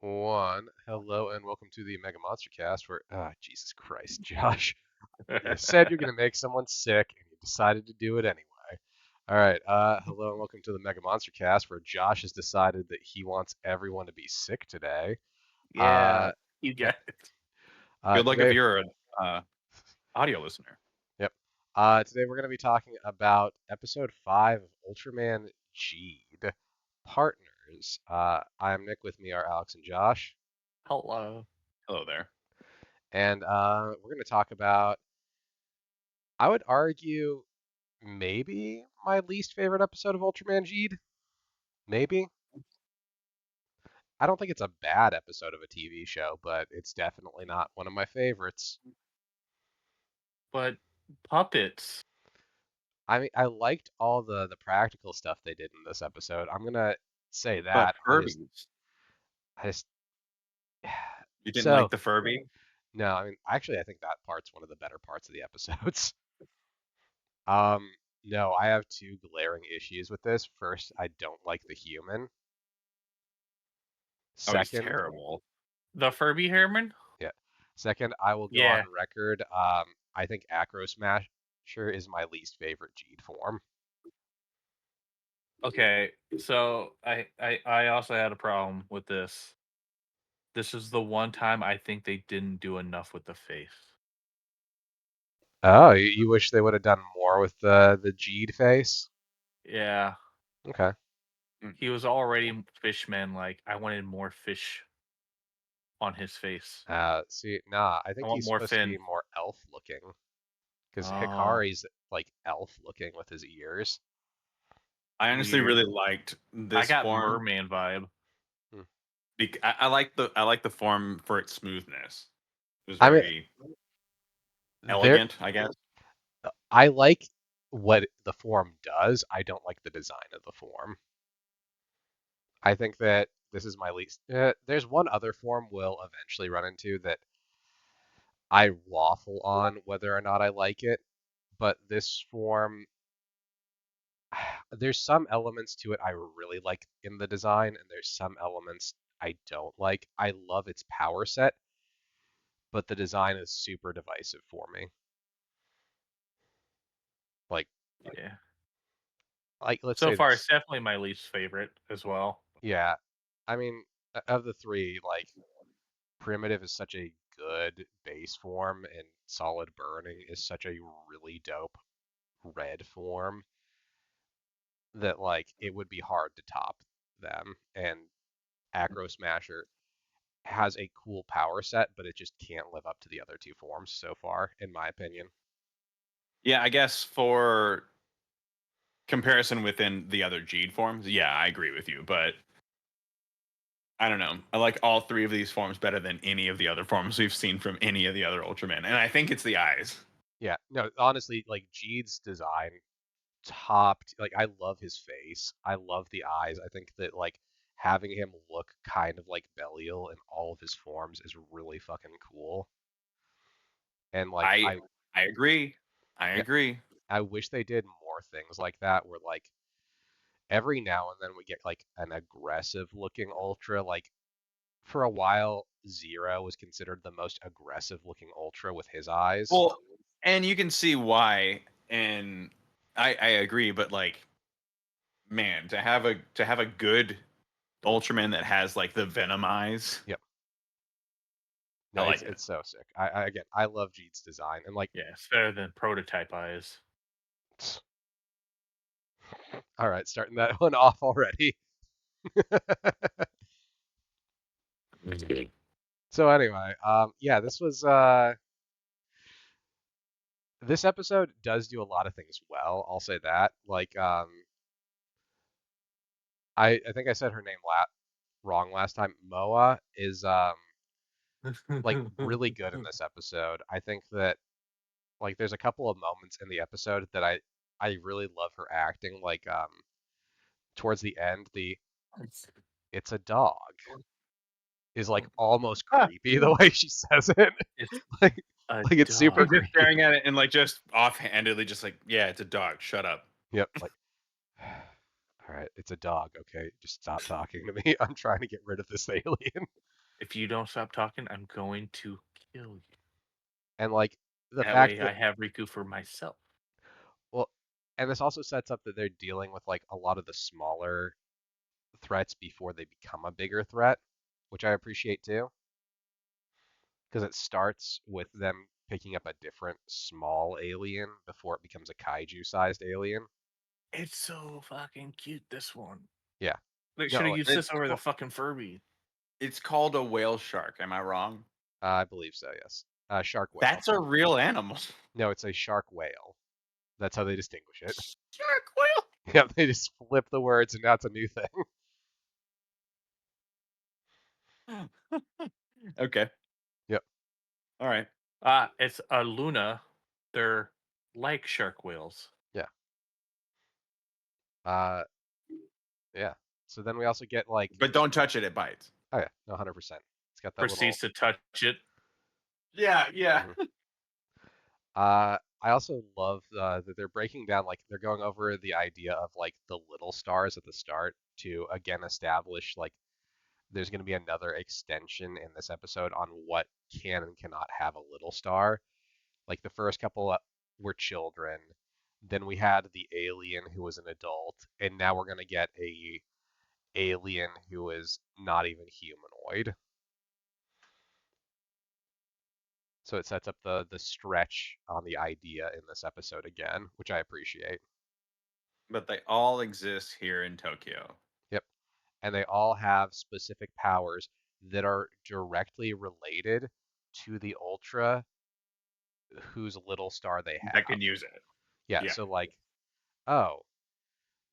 One. Hello and welcome to the MegaMonsterCast where, Jesus Christ, Josh, you said you're going to make someone sick and you decided to do it anyway. All right, hello and welcome to the MegaMonsterCast where Josh has decided that he wants everyone to be sick today. Yeah, Uh, you get it. Good luck if today, you're an audio listener. yep. Today we're going to be talking about episode 5 of Ultraman Geed, Partners. I'm Nick, with me are Alex and Josh. Hello. Hello there. And we're going to talk about, I would argue, maybe my least favorite episode of Ultraman Geed. Maybe. I don't think it's a bad episode of a TV show, but it's definitely not one of my favorites. But puppets. I mean, I liked all the practical stuff they did in this episode. I'm gonna say But that. Furbies. I just. You didn't So like the Furby? no, I mean, actually, I think that part's one of the better parts of the episodes. No, I have two glaring issues with this. First, I don't like the human. Oh, he's Second, terrible. The Furby Hairman? yeah. Second, I will go on Yeah. record. I think Acro Smasher is my least favorite Geed form. Okay, so I also had a problem with this. This is the one time I think they didn't do enough with the face. Oh, you wish they would have done more with the Geed face? Yeah. Okay. He was already fishman, like I wanted more fish on his face. See, nah, I I think want he's more supposed to be fin. more elf looking. Because Oh, Hikari's like elf looking with his ears. I honestly weird. really liked I this got form. merman vibe. Hmm. I like the form for its smoothness. It was I mean, very there. elegant, I guess. I like what the form does. I don't like the design of the form. I think that this is my least. There's one other form we'll eventually run into that I waffle on whether or not I like it, but this form, there's some elements to it I really like in the design, and there's some elements I don't like. I love its power set, but the design is super divisive for me. Like, Yeah. let's So say far, it's this. definitely my least favorite as well. Yeah, I mean, of the three, like, Primitive is such a good base form, and Solid Burning is such a really dope red form that, like, it would be hard to top them. And Acro Smasher has a cool power set, but it just can't live up to the other two forms so far, in my opinion. Yeah, I guess for comparison within the other Geed forms, yeah, I agree with you. But I don't know. I like all three of these forms better than any of the other forms we've seen from any of the other Ultraman. And I think it's the eyes. Yeah, no, honestly, like, Geed's design, like, I love his face. I love the eyes. I think that, like, having him look kind of like Belial in all of his forms is really fucking cool. And, like, I I agree. I yeah, agree. I wish they did more things like that where, like, every now and then we get like an aggressive looking Ultra. Like, for a while, Zero was considered the most aggressive looking Ultra with his eyes. Well, and you can see why, and I agree, but like, man, to have a good Ultraman that has like the Venom eyes, Yep. I No, like it. it's so sick. Again, I love Jeet's design, and, like, Yeah, it's better than prototype eyes. all right, starting that one off already. So anyway, yeah, this episode does do a lot of things well. I'll say that. Like, I think I said her name wrong last time. Moa is like really good in this episode. I think that, like, there's a couple of moments in the episode that I really love her acting. Like, towards the end, the "it's a dog" is, like, almost creepy the way she says it. It's like a like it's super He's dog. just creepy. staring at it and like just offhandedly, just like, yeah, it's a dog. Shut up. Yep. Like, all right, it's a dog. Okay, just stop talking to me. I'm trying to get rid of this alien. If you don't stop talking, I'm going to kill you. And like the That fact way that I have Riku for myself. well, and this also sets up that they're dealing with like a lot of the smaller threats before they become a bigger threat, which I appreciate too, because it starts with them picking up a different small alien before it becomes a kaiju-sized alien. It's so fucking cute, this one. Yeah. They No, should have like, used It's this over the cool. fucking Furby. It's called a whale shark. Am I wrong? I believe so, yes. Shark whale. That's a real animal. No, it's a shark whale. That's how they distinguish it. Shark whale. Yeah, they just flip the words and now it's a new thing. Okay. Yep. All right. It's a Luna. They're like shark whales. Yeah. Yeah. So then we also get like, But don't touch it. It bites. oh yeah, no, 100%. It's got that little. Proceeds to touch it. Yeah. Yeah. Mhm. I also love that they're breaking down, like they're going over the idea of like the little stars at the start to again establish like there's going to be another extension in this episode on what can and cannot have a little star. Like the first couple were children, then we had the alien who was an adult, and now we're going to get a alien who is not even humanoid. So it sets up the stretch on the idea in this episode again, which I appreciate. But they all exist here in Tokyo. Yep. And they all have specific powers that are directly related to the Ultra whose little star they I have. can use it. Yeah, Yeah. so like, oh,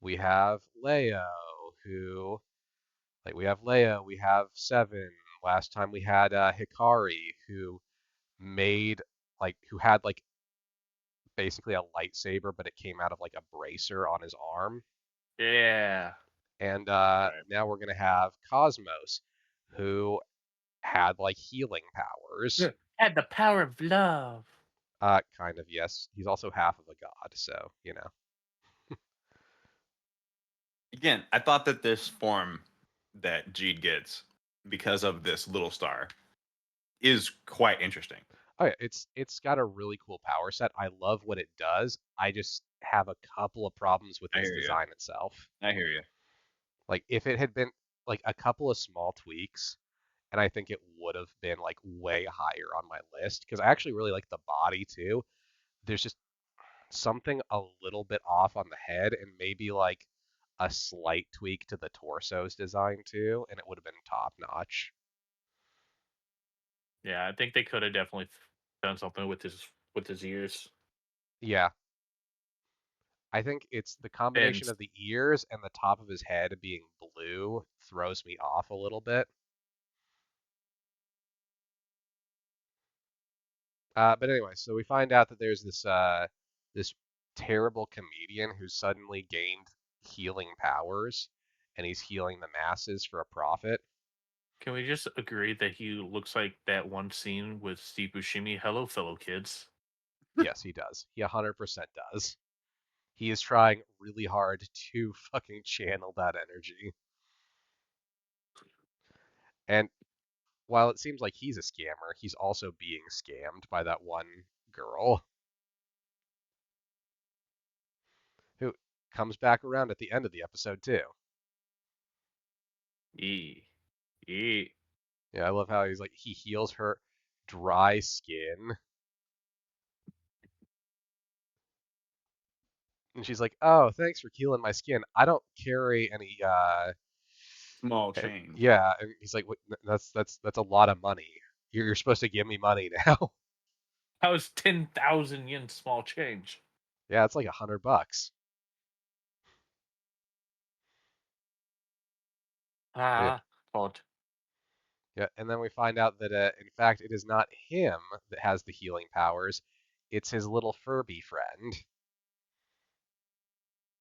we have Leio who like we have Leia, we have Seven. Last time we had Hikari who made like who had like basically a lightsaber, but it came out of like a bracer on his arm. Yeah. And Right. now we're gonna have Cosmos, who had like healing powers. Had the power of love. Kind of, yes. He's also half of a god, so you know. Again, I thought that this form that Jeed gets because of this little star is quite interesting. Oh yeah, it's got a really cool power set. I love what it does. I just have a couple of problems with I its hear you. design itself. I hear you. Like if it had been like a couple of small tweaks, and I think it would have been like way higher on my list because I actually really like the body too. There's just something a little bit off on the head and maybe like a slight tweak to the torso's design too, and it would have been top notch. Yeah, I think they could have definitely done something with his ears. Yeah, I think it's the And combination of the ears and the top of his head being blue throws me off a little bit. But anyway, so we find out that there's this terrible comedian who's suddenly gained healing powers, and he's healing the masses for a profit. can we just agree that he looks like that one scene with Steve Buscemi? Hello, fellow kids. Yes, he does. He 100% does. He is trying really hard to fucking channel that energy. And while it seems like he's a scammer, he's also being scammed by that one girl who comes back around at the end of the episode too. E. E. Yeah, I love how he's like he heals her dry skin, and she's like, "Oh, thanks for healing my skin. I don't carry any Small change. yeah." And he's like, "That's a lot of money. You're supposed to give me money now." That was 10,000 yen small change. Yeah, it's like $100. Yeah, Odd. yeah, and then we find out that in fact it is not him that has the healing powers. It's his little Furby friend.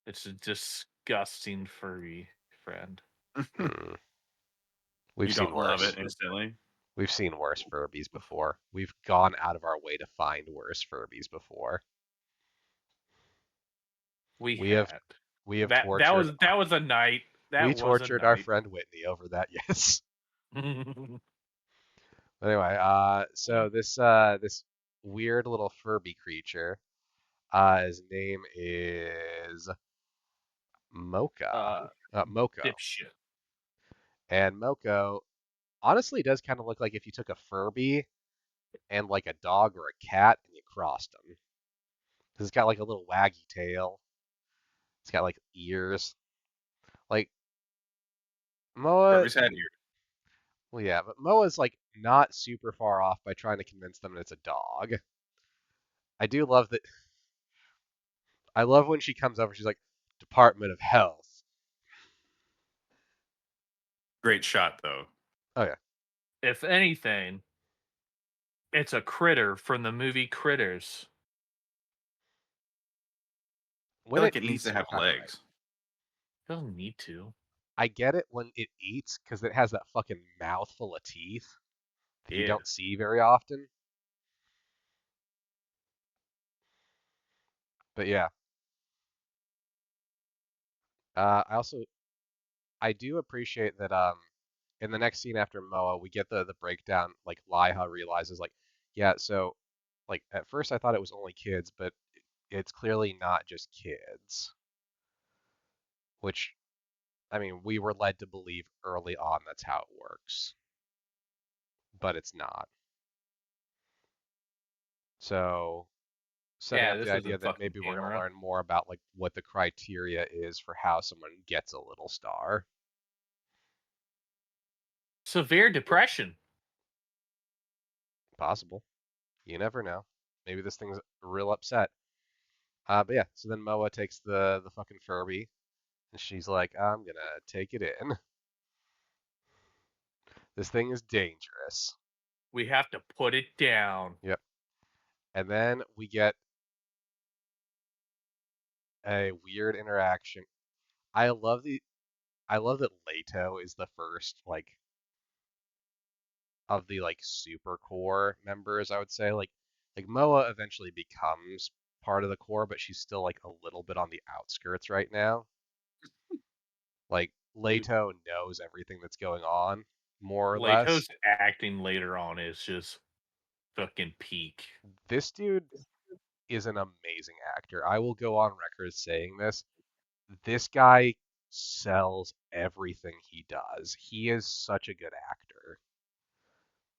It's a disgusting furry friend. Hmm. We've You seen don't love worse. it instantly. We've seen worse Furbies before. We've gone out of our way to find worse Furbies before. We We have had that tortured that was a night. we That was a tortured our night. friend Whitney over that, yes. Anyway, so this weird little Furby creature, his name is Uh, Moko, dipshit. and Moko honestly does kind of look like if you took a Furby and like a dog or a cat and you crossed them. Because it's got like a little waggy tail. It's got like ears. Like Moa, Furby's had ears. well, yeah, but Moa's like not super far off by trying to convince them that it's a dog. I do love that. I love when she comes over. She's like, Department of Health. Great shot though. Oh yeah, If anything, it's a critter from the movie Critters. I when feel like it it needs eats, to you're have kind of right. legs. Doesn't need to. I get it when it eats because it has that fucking mouth full of teeth that you Yeah. don't see very often. But yeah, I do appreciate that in the next scene after Moa we get the breakdown like Liha realizes like yeah so like at first I thought it was only kids but it's clearly not just kids, which I mean we were led to believe early on that's how it works, but it's not. So setting Yeah, up the this idea isn't that fucking maybe we're going to camera. learn more about like what the criteria is for how someone gets a little star. Severe depression. Possible. You never know. Maybe this thing's real upset. But yeah, so then Moa takes the fucking Furby, and she's like, I'm gonna take it in. This thing is dangerous. We have to put it down. Yep. And then we get a weird interaction. I love the I love that Leito is the first like of the like super core members, I would say. Like Moa eventually becomes part of the core, but she's still like a little bit on the outskirts right now. Like Leito knows everything that's going on, more or less. Leito's acting later on is just fucking peak. This dude is an amazing actor. I will go on record saying this. This guy sells everything he does. He is such a good actor.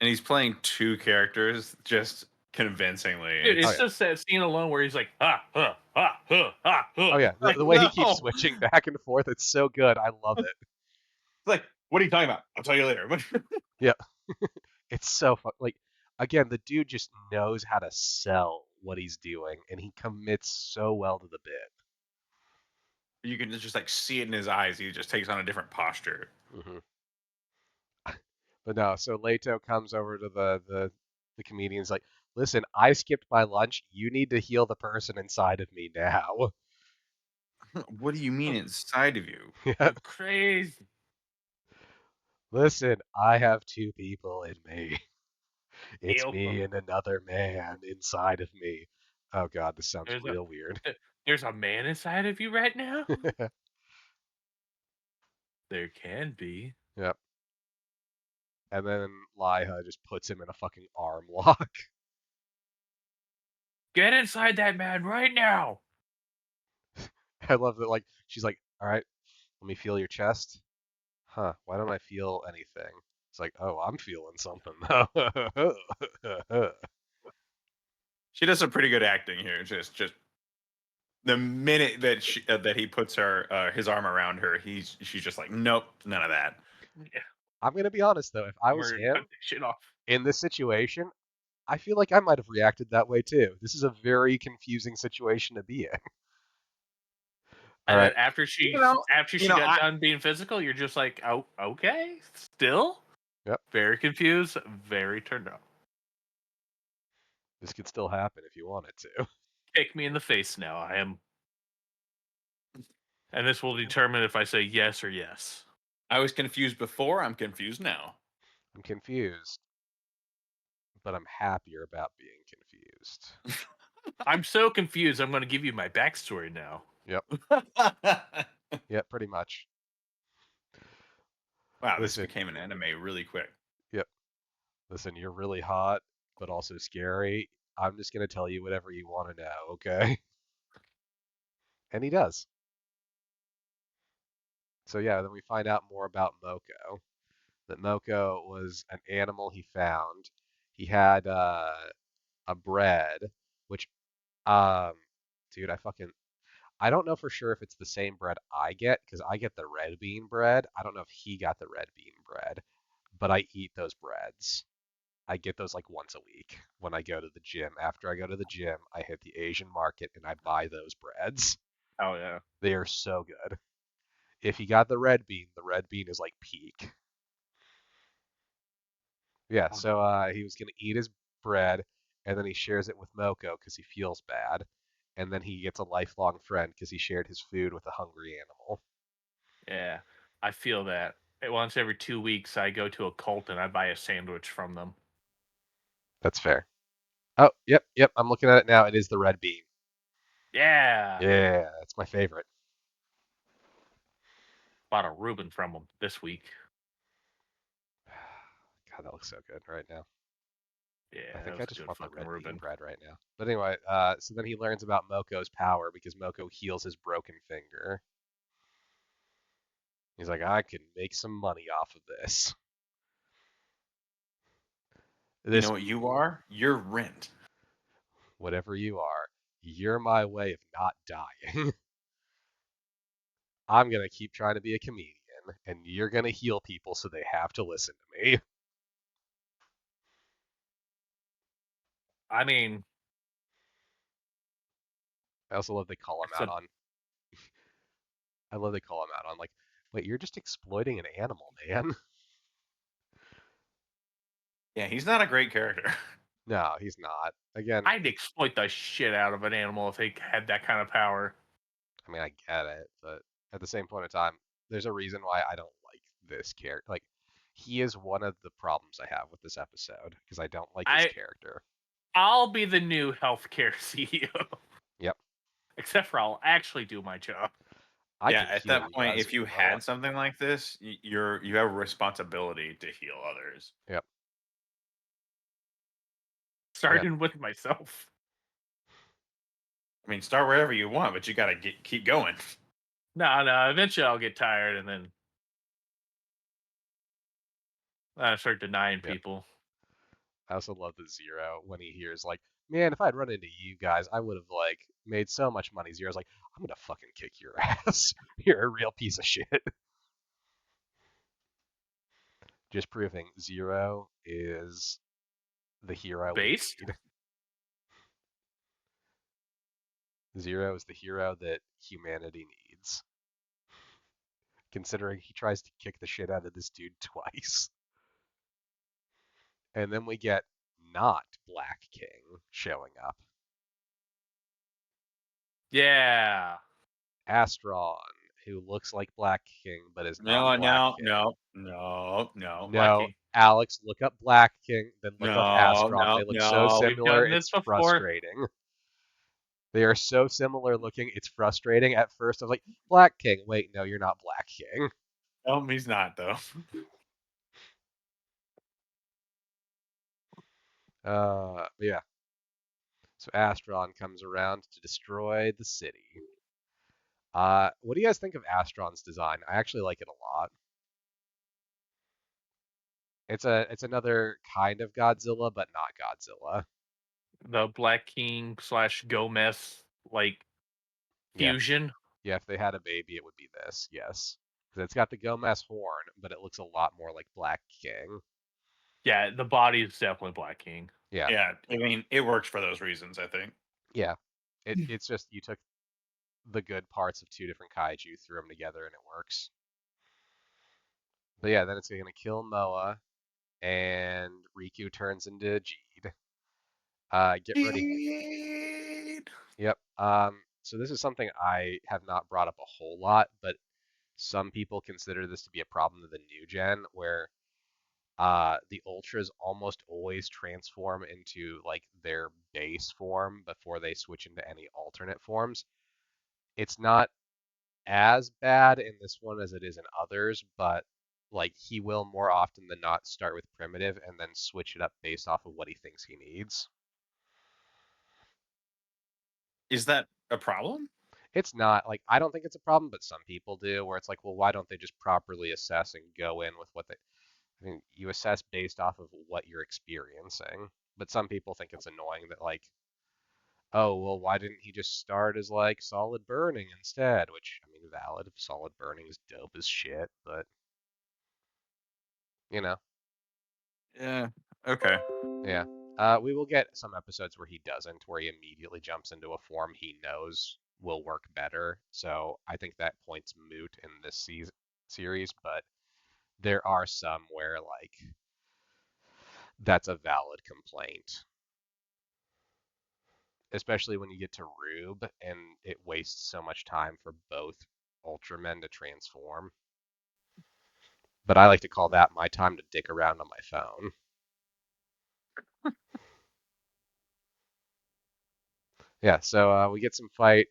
And he's playing two characters just convincingly. Dude, Oh it's yeah. just that scene alone where he's like, ha, ha, ha, ha, ha, ha. Oh yeah. Like, The way he keeps no. switching back and forth, it's so good. I love it. It's like, what are you talking about? I'll tell you later. Yeah. It's so fun. Like again, the dude just knows how to sell what he's doing, and he commits so well to the bit. You can just like see it in his eyes. He just takes on a different posture. Hmm. But no, so Leito comes over to the comedian's like, listen, I skipped my lunch. You need to heal the person inside of me now. What do you mean inside of you? You're crazy. Listen, I have two people in me. It's Help me him. and another man inside of me. Oh God, this sounds There's real weird. there's a man inside of you right now? There can be. Yep. And then Liha just puts him in a fucking arm lock. Get inside that man right now. I love that, like, she's like, all right, let me feel your chest. Huh, why don't I feel anything? It's like, oh, I'm feeling something. She does some pretty good acting here. Just the minute that that he puts her his arm around her, she's just like, nope, none of that. Yeah, I'm gonna be honest though, if I was we're gonna him cut this shit off. in this situation, I feel like I might have reacted that way too. This is a very confusing situation to be in. All And right, then after she You know, got done being physical, you're just like, oh, okay, still yep, very confused, very turned on. this could still happen if you want it to. Kick me in the face now. I am, and this will determine if I say yes or yes. I was confused before. I'm confused now. I'm confused, but I'm happier about being confused. I'm so confused. I'm going to give you my backstory now. Yep, yep, pretty much. Wow, Listen. this became an anime really quick. Yep. Listen, you're really hot, but also scary. I'm just gonna tell you whatever you want to know, okay? And he does. So yeah, then we find out more about Moko. That Moko was an animal he found. He had a bread, which um, dude, I don't know for sure if it's the same bread I get because I get the red bean bread. I don't know if he got the red bean bread, but I eat those breads. I get those like once a week when I go to the gym. After I go to the gym, I hit the Asian market and I buy those breads. Oh yeah. They are so good. If he got the red bean is like peak. Yeah, so he was gonna eat his bread, and then he shares it with Moko because he feels bad, and then he gets a lifelong friend because he shared his food with a hungry animal. Yeah. I feel that. Once every 2 weeks, I go to a cult and I buy a sandwich from them. That's fair. Oh, yep. I'm looking at it now. It is the red bean. Yeah. Yeah, that's my favorite. Bought a Reuben from them this week. God, that looks so good right now. I Yeah, that think I was a just good want the fucking red bean Reuben. bread right now. But anyway, so then he learns about Moko's power because Moko heals his broken finger. He's like, I can make some money off of this. You know This, what you are? You're rent. whatever you are, you're my way of not dying. I'm gonna keep trying to be a comedian, and you're gonna heal people so they have to listen to me. I mean, I also love they call him out except on. I love they call him out on like, wait, you're just exploiting an animal, man. Yeah, he's not a great character. No, he's not. Again, I'd exploit the shit out of an animal if they had that kind of power. I mean, I get it, but at the same point in time, there's a reason why I don't like this character. Like, he is one of the problems I have with this episode because I don't like his I character. I'll be the new healthcare CEO. Yep, Except for I'll actually do my job. I Yeah, can at heal that you point, as if you well. had something like this, you have a responsibility to heal others. Yep, yep. Starting with myself. I mean, start wherever you want, but you gotta keep going. No. Eventually I'll get tired and then I start denying Yep. people. I also love the Zero when he hears like, man, if I'd run into you guys, I would have like made so much money. Zero's like, I'm gonna fucking kick your ass. You're a real piece of shit. Just proving Zero is the hero we Based? need. Zero is the hero that humanity needs. Considering he tries to kick the shit out of this dude twice. And then we get not Black King showing up. Yeah. Astron, who looks like Black King but is not No, Black no, King. no, no, no, Black No, King. Alex, look up Black King, then look up no, Astron. no, They look so no. We've similar, done this it's before. frustrating. They are so similar looking, it's frustrating. At first, I was like, Black King. Wait, no, you're not Black King. No, he's not though. Yeah. So Astron comes around to destroy the city. What do you guys think of Astron's design? I actually like it a lot. It's another kind of Godzilla, but not Godzilla. The Black King / Gomez like Yeah, fusion. yeah. If they had a baby, it would be this. Yes, because it's got the Gomez horn, but it looks a lot more like Black King. Yeah, the body is definitely Black King. Yeah, Yeah, I mean, it works for those reasons, I think. yeah. It's just you took the good parts of two different kaiju, threw them together, and it works. But yeah, then it's gonna kill Moa, and Riku turns into Jeed. Get ready. Yep. So this is something I have not brought up a whole lot, but some people consider this to be a problem of the new gen, where the Ultras almost always transform into like their base form before they switch into any alternate forms. It's not as bad in this one as it is in others, but like he will more often than not start with primitive and then switch it up based off of what he thinks he needs. Is that a problem? It's not like I don't think it's a problem, but some people do, where it's like, well, why don't they just properly assess and go in with what they? I mean, you assess based off of what you're experiencing, but some people think it's annoying that like, oh, well, why didn't he just start as like solid burning instead? Which I mean, valid. Solid burning is dope as shit, but you know, Yeah. Okay. yeah. We will get some episodes where he doesn't, where he immediately jumps into a form he knows will work better. So I think that point's moot in this series, but there are some where like that's a valid complaint, especially when you get to Rube and it wastes so much time for both Ultramen to transform. But I like to call that my time to dick around on my phone. Yeah, so we get some fight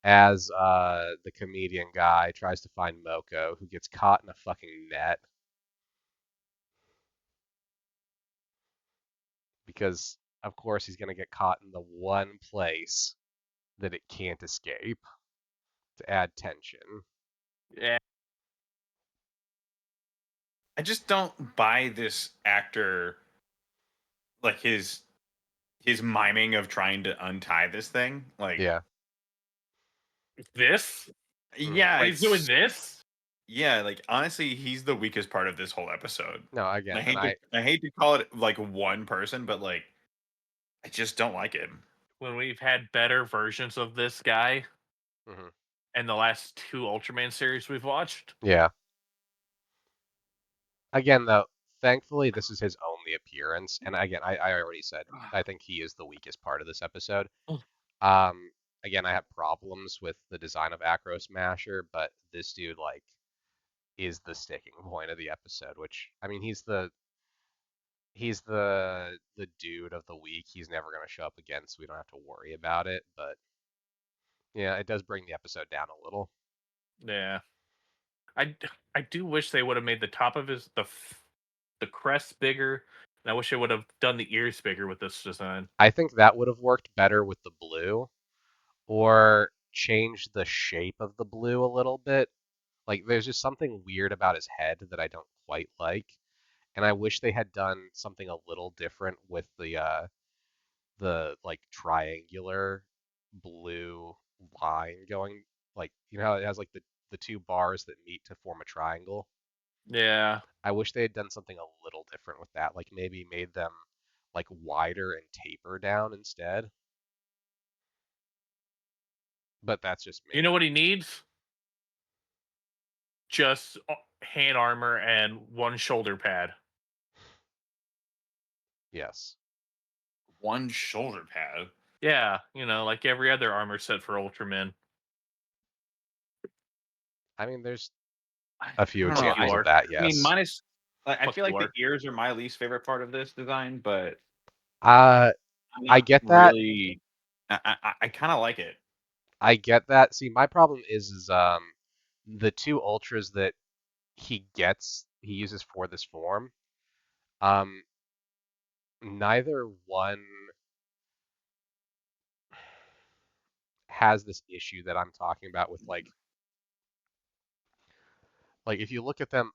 as the comedian guy tries to find Moko, who gets caught in a fucking net because, of course, he's gonna get caught in the one place that it can't escape to add tension. Yeah. I just don't buy this actor, like his miming of trying to untie this thing. Like, Yeah. This? Mhm. yeah, Wait, he's doing this? yeah, like honestly, he's the weakest part of this whole episode. No, again, I and hate to I hate to call it like one person, but like I just don't like him. When we've had better versions of this guy mhm. in the last 2 Ultraman series we've watched. Yeah. Again, though, thankfully this is his only appearance, and again, I already said I think he is the weakest part of this episode. Um, again, I have problems with the design of Acro Smasher, but this dude like is the sticking point of the episode, which I mean he's the dude of the week. He's never gonna show up again, so we don't have to worry about it. But yeah, it does bring the episode down a little. Yeah. I I do wish they would have made the top of the crest bigger, and I wish they would have done the ears bigger with this design. I think that would have worked better with the blue, or changed the shape of the blue a little bit. Like there's just something weird about his head that I don't quite like, and I wish they had done something a little different with the like triangular blue line going, like you know how it has like the two bars that meet to form a triangle. Yeah. I wish they had done something a little different with that, like maybe made them like wider and taper down instead. But that's just You me. know what he needs? Just hand armor and one shoulder pad. Yes. One shoulder pad. Yeah, like every other armor set for Ultraman. I mean, there's I, a few I don't know. Fuck you, examples of Lord. that, I mean, yes. minus. Like, I Fuck feel you, like the Lord. ears are my least favorite part of this design, but Uh, I'm I not get that. really. I kind of like it. I get that. See, my problem is the two ultras that he uses for this form, um, neither one has this issue that I'm talking about with like if you look at them,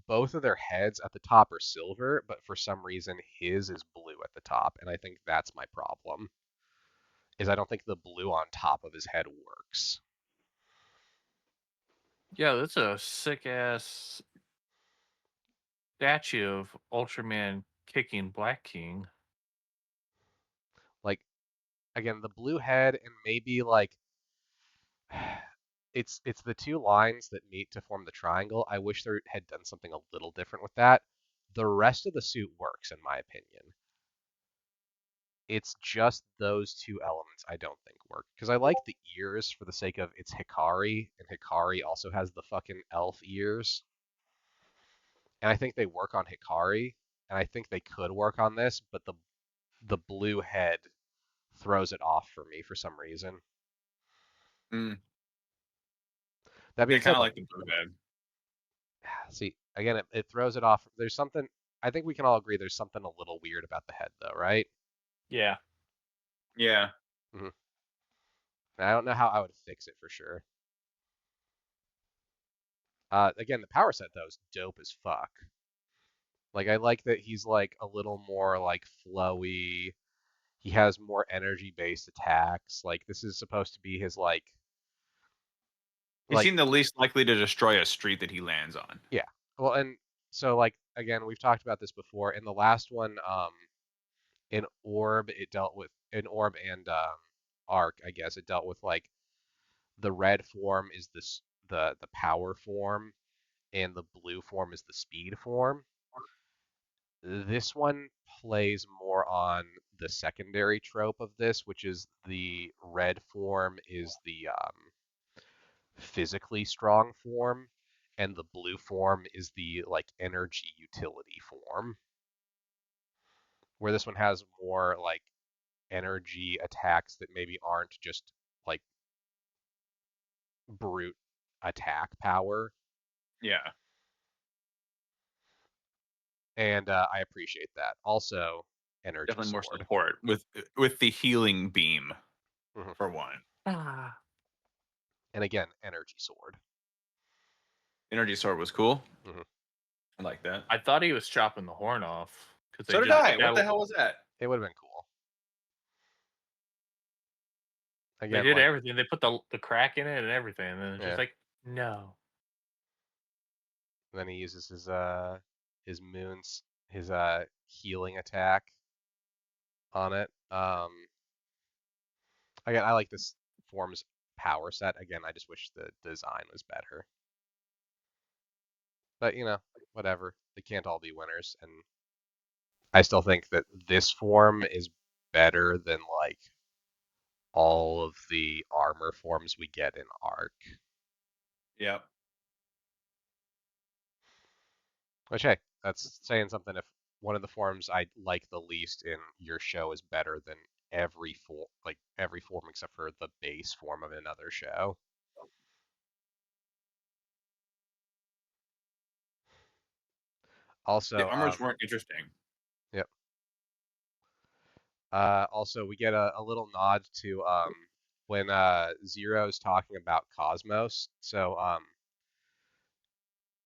both of their heads at the top are silver, but for some reason his is blue at the top, and I think that's my problem. Is I don't think the blue on top of his head works. Yeah, that's a sick ass statue of Ultraman kicking Black King. Like again, the blue head and maybe like it's the two lines that meet to form the triangle. I wish they had done something a little different with that. The rest of the suit works in my opinion. It's just those two elements I don't think work. Because I like the ears for the sake of it's Hikari, and Hikari also has the fucking elf ears. And I think they work on Hikari, and I think they could work on this, but the blue head throws it off for me for some reason. Mm. That I being kind said, of like, like the blue head. see, again, it throws it off. There's something. I think we can all agree there's something a little weird about the head, though, right? Yeah. Yeah. hmm I don't know how I would fix it for sure. Again, the power set though is dope as fuck. Like I like that he's like a little more like flowy. He has more energy-based attacks. Like this is supposed to be his He like seemed the least likely to destroy a street that he lands on. yeah. Well, and so like again, we've talked about this before. In the last one, in Orb, it dealt with in Orb and Arc, I guess it dealt with like the red form is the power form, and the blue form is the speed form. This one plays more on the secondary trope of this, which is the red form is the physically strong form, and the blue form is the like energy utility form. Where this one has more like energy attacks that maybe aren't just like brute attack power, Yeah. and I appreciate that. Also, energy Definitely more sword. support with the healing beam hmm for one. Ah. And again, energy sword. Energy sword was cool. hmm I like that. I thought he was chopping the horn off because they So did just I. What the that, hell was that? It would have been cool. they Again, did like, everything. They put the crack in it and everything, and then it's just yeah. like no. And then he uses his moons his healing attack on it. Again, I like this form's power set. Again, I just wish the design was better. But you know, whatever. They can't all be winners, and I still think that this form is better than like all of the armor forms we get in Arc. Yep. Which hey, that's saying something if one of the forms I like the least in your show is better than every form except for the base form of another show. The Also, armors weren't interesting. yep. Also, we get a little nod to when Zero's talking about Cosmos. So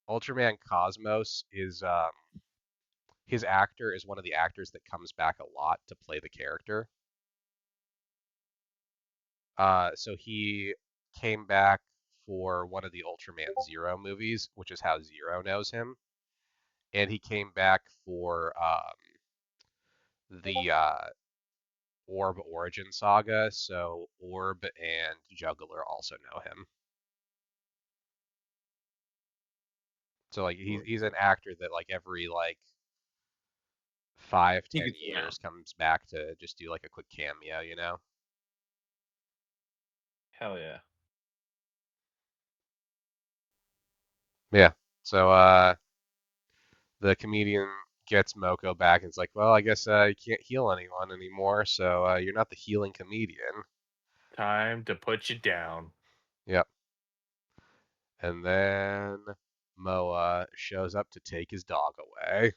Ultraman Cosmos is his actor is one of the actors that comes back a lot to play the character. So he came back for one of the Ultraman Zero movies, which is how Zero knows him, and he came back for the Orb Origin Saga. So Orb and Juggler also know him. So like he's an actor that like every like five He ten gets around. years comes back to just do like a quick cameo, you know? Hell yeah. Yeah. So the comedian gets Moko back and it's like, well, I guess you can't heal anyone anymore, so you're not the healing comedian. Time to put you down. Yep. And then Moa shows up to take his dog away.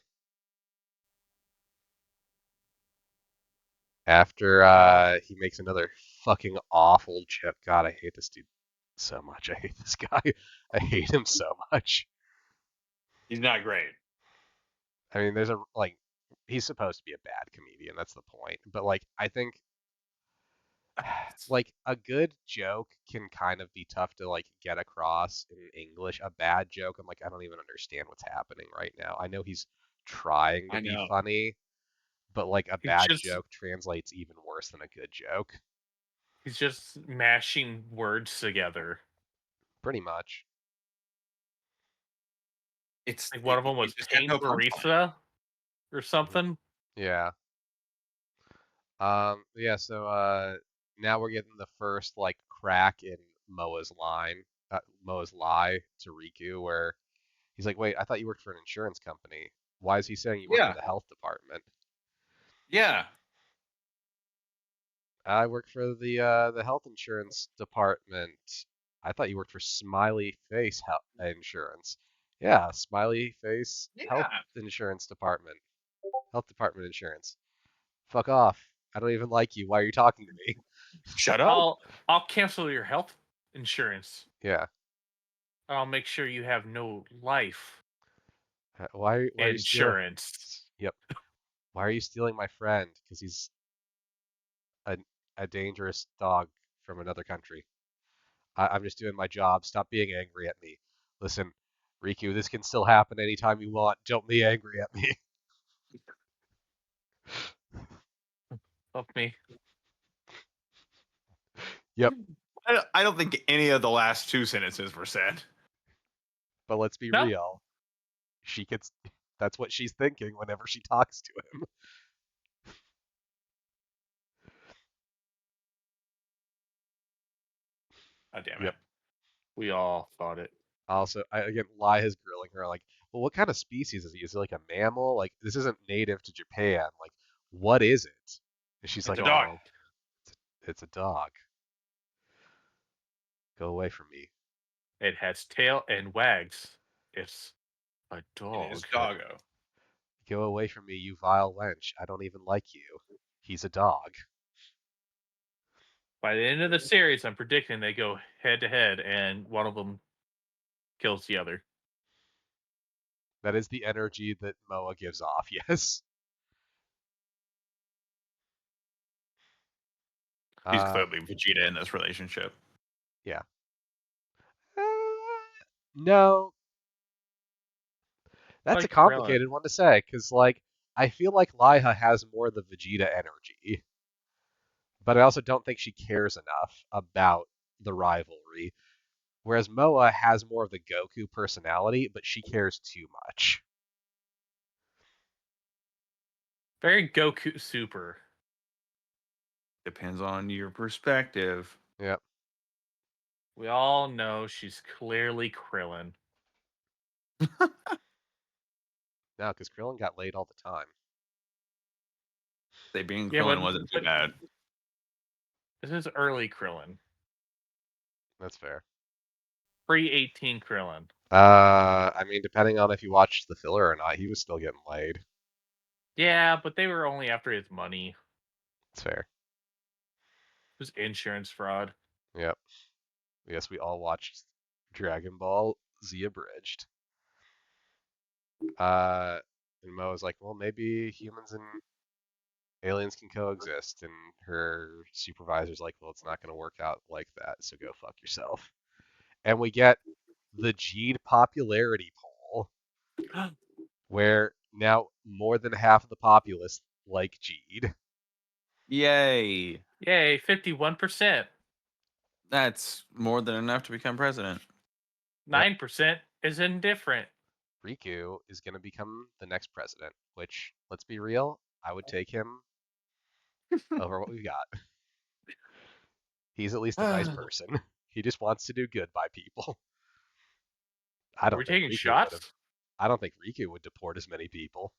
After he makes another fucking awful joke. God, I hate this dude so much. I hate this guy. I hate him so much. He's not great. I mean, there's a like he's supposed to be a bad comedian. That's the point. But like I think like a good joke can kind of be tough to like get across in English. A bad joke, I'm like I don't even understand what's happening right now. I know he's trying to I be know. funny, but like a He's bad just joke translates even worse than a good joke. he's just mashing words together. Pretty much. It's Like one of them he's was just got pain no punchline. barista or Mhm. something. Yeah. Yeah, so now we're getting the first like crack in Moa's Moa's lie to Riku where he's like, "Wait, I thought you worked for an insurance company. Why is he saying you work for Yeah. the health department?" Yeah. I work for the health insurance department. I thought you worked for Smiley Face Health Insurance. Yeah, smiley face, Yeah. health department insurance. Fuck off. I don't even like you. Why are you talking to me? Shut up. I'll cancel your health insurance. Yeah. I'll make sure you have no life Why are you stealing? insurance. Yep. Why are you stealing my friend? Because he's a dangerous dog from another country. I'm just doing my job. Stop being angry at me. Listen, Riku, this can still happen anytime you want. Don't be angry at me. Fuck me. Yep. I don't think any of the last two sentences were said. But let's be No. real. She gets. That's what she's thinking whenever she talks to him. God damn it. Yep. We all thought it. Also, again, Lai is grilling her like, well, what kind of species is he? Is he like a mammal? Like, this isn't native to Japan. Like, what is it? And she's It's like, a dog. oh, it's a dog. Go away from me. It has tail and wags. It's a It dog. is doggo. Go away from me, you vile wench. I don't even like you. He's a dog. By the end of the series, I'm predicting they go head to head, and one of them kills the other. That is the energy that Moa gives off, yes. He's clearly Vegeta in this relationship. Yeah. No. That's a Like Krillin. complicated one to say, because, like, I feel like Laiha has more of the Vegeta energy, but I also don't think she cares enough about the rivalry. Whereas Moa has more of the Goku personality, but she cares too much. Very Goku Super. Depends on your perspective. Yep. We all know she's clearly Krillin. No, because Krillin got laid all the time. They being Yeah, Krillin wasn't too bad. This is early Krillin. That's fair. Pre-18 Krillin. I mean, depending on if you watched the filler or not, he was still getting laid. Yeah, but they were only after his money. That's fair. It was insurance fraud. Yep. Yes, we all watched Dragon Ball Z Abridged. And Mo was like, well, maybe humans and aliens can coexist. And her supervisor's like, well, it's not going to work out like that, so go fuck yourself. And we get the Geed popularity poll, where now more than half of the populace like Geed. Yay. Yay, 51%. That's more than enough to become president. 9% is indifferent. Riku is going to become the next president, which, let's be real, I would take him over what we've got. He's at least a nice person. He just wants to do good by people. I Are don't we think taking Riku shots? would have. I don't think Riku would deport as many people.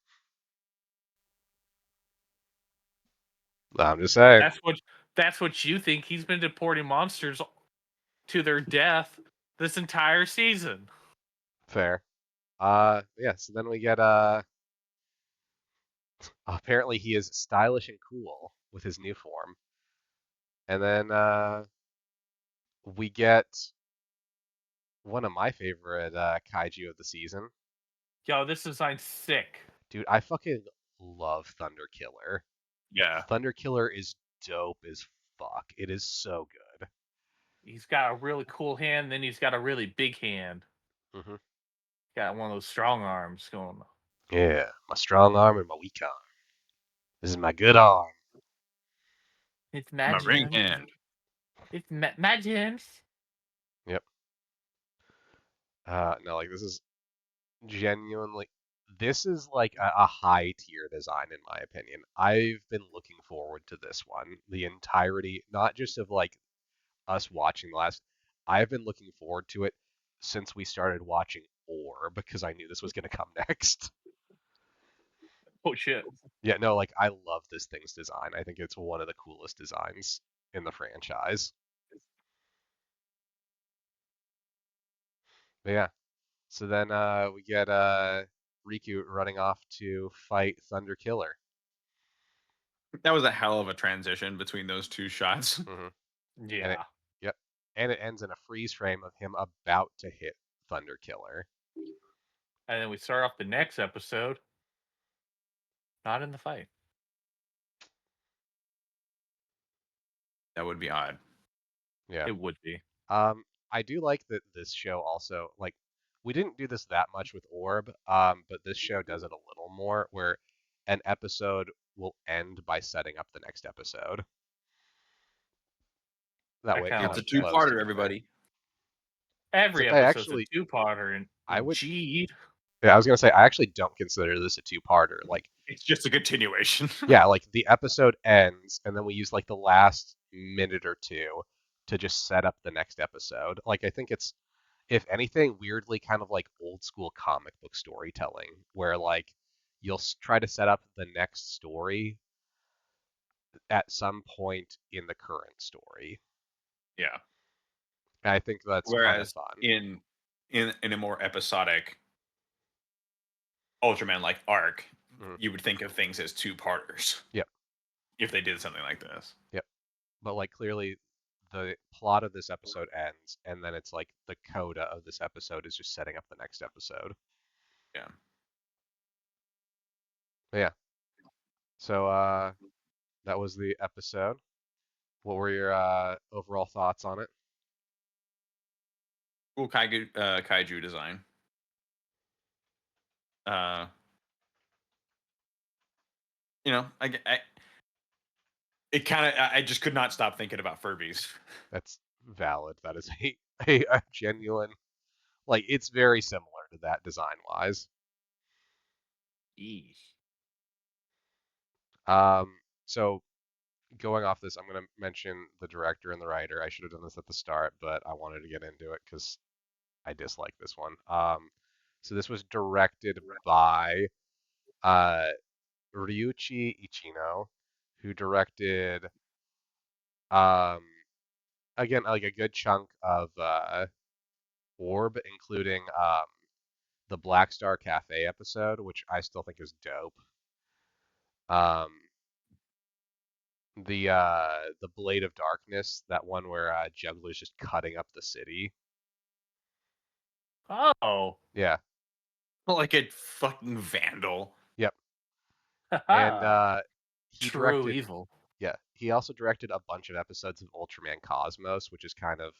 I'm just saying. That's what you think. He's been deporting monsters to their death this entire season. Fair. Yeah, so then we get apparently he is stylish and cool with his new form. And then we get one of my favorite kaiju of the season. Yo, this design's sick. Dude, I fucking love Thunder Killer. Yeah. Thunder Killer is dope as fuck. It is so good. He's got a really cool hand, then he's got a really big hand. Mm-hmm. Got one of those strong arms going. Yeah, my strong arm and my weak arm. This is my good arm. It's My ring magic. hand. It's magic. Yep. No, like this is genuinely, this is like a high tier design in my opinion. I've been looking forward to this one the entirety, not just of like us watching the last. I've been looking forward to it since we started watching Or because I knew this was going to come next. Oh shit. Yeah, no, like I love this thing's design. I think it's one of the coolest designs in the franchise. But yeah, So then we get Riku running off to fight Thunder Killer. That was a hell of a transition between those two shots. hmm And Yeah. yep. And it ends in a freeze frame of him about to hit Thunder Killer. And then we start off the next episode. Not in the fight. That would be odd. Yeah. It would be. I do like that this show also, like, we didn't do this that much with Orb, but this show does it a little more, where an episode will end by setting up the next episode. That I way it kinda kind It's of a like that. flows two-parter, together. everybody. Every Except I episode's actually, a two-parter, and I would, Gee, yeah, I was gonna say, I actually don't consider this a two-parter. Like, It's just a continuation. yeah, like the episode ends, and then we use like the last minute or two to just set up the next episode. Like, I think it's, if anything, weirdly kind of like old school comic book storytelling, where like you'll try to set up the next story at some point in the current story. Yeah. And I think that's kind of Whereas fun. in a more episodic Ultraman like arc, Mhm. you would think of things as two-parters. Yep. If they did something like this. Yep. But like clearly the plot of this episode ends, and then it's like the coda of this episode is just setting up the next episode. Yeah. But yeah. So that was the episode. What were your overall thoughts on it? Cool kaiju design. Uh, it kind of I just could not stop thinking about Furbies. That's valid. That is a genuine, like, it's very similar to that design wise. So going off this, I'm going to mention the director and the writer. I should have done this at the start, but I wanted to get into it because I dislike this one. So this was directed by Ryuichi Ichino, who directed um, again like a good chunk of Orb, including the Black Star Cafe episode, which I still think is dope. The Blade of Darkness, that one where Juggler's just cutting up the city. oh, Yeah, Like a fucking vandal. yep. And he true directed, evil. yeah, he also directed a bunch of episodes of Ultraman Cosmos, which is kind of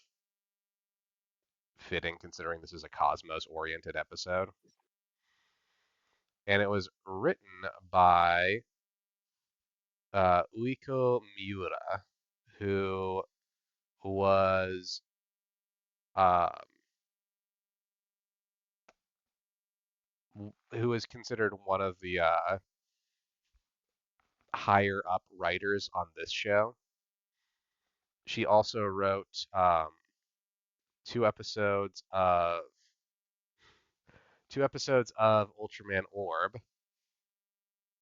fitting considering this is a Cosmos-oriented episode. And it was written by Uiko Miura, who was um, who is considered one of the higher up writers on this show. She also wrote two episodes of Ultraman Orb,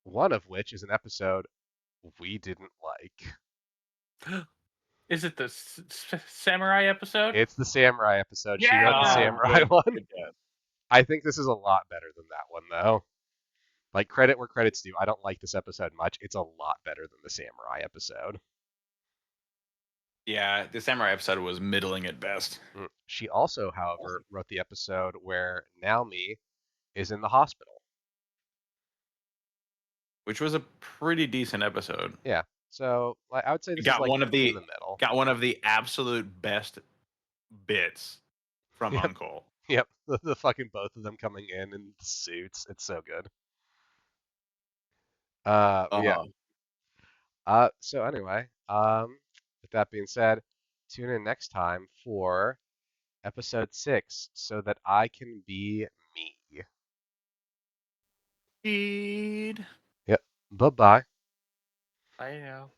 one of which is an episode we didn't like. Is it the samurai episode? It's the samurai episode. She Yeah! wrote the Oh, samurai good. one. Good guess. I think this is a lot better than that one, though. Like, credit where credit's due. I don't like this episode much. It's a lot better than the samurai episode. Yeah, the samurai episode was middling at best. She also, however, wrote the episode where Naomi is in the hospital. Which was a pretty decent episode. Yeah. So I would say this is Got like one of the in the middle. got one of the absolute best bits from Yep. Uncle. Yep. The fucking both of them coming in suits. It's so good. Yeah. So anyway, with that being said, tune in next time for episode 6 so that I can be me. Indeed. Yep. Bye-bye. I know.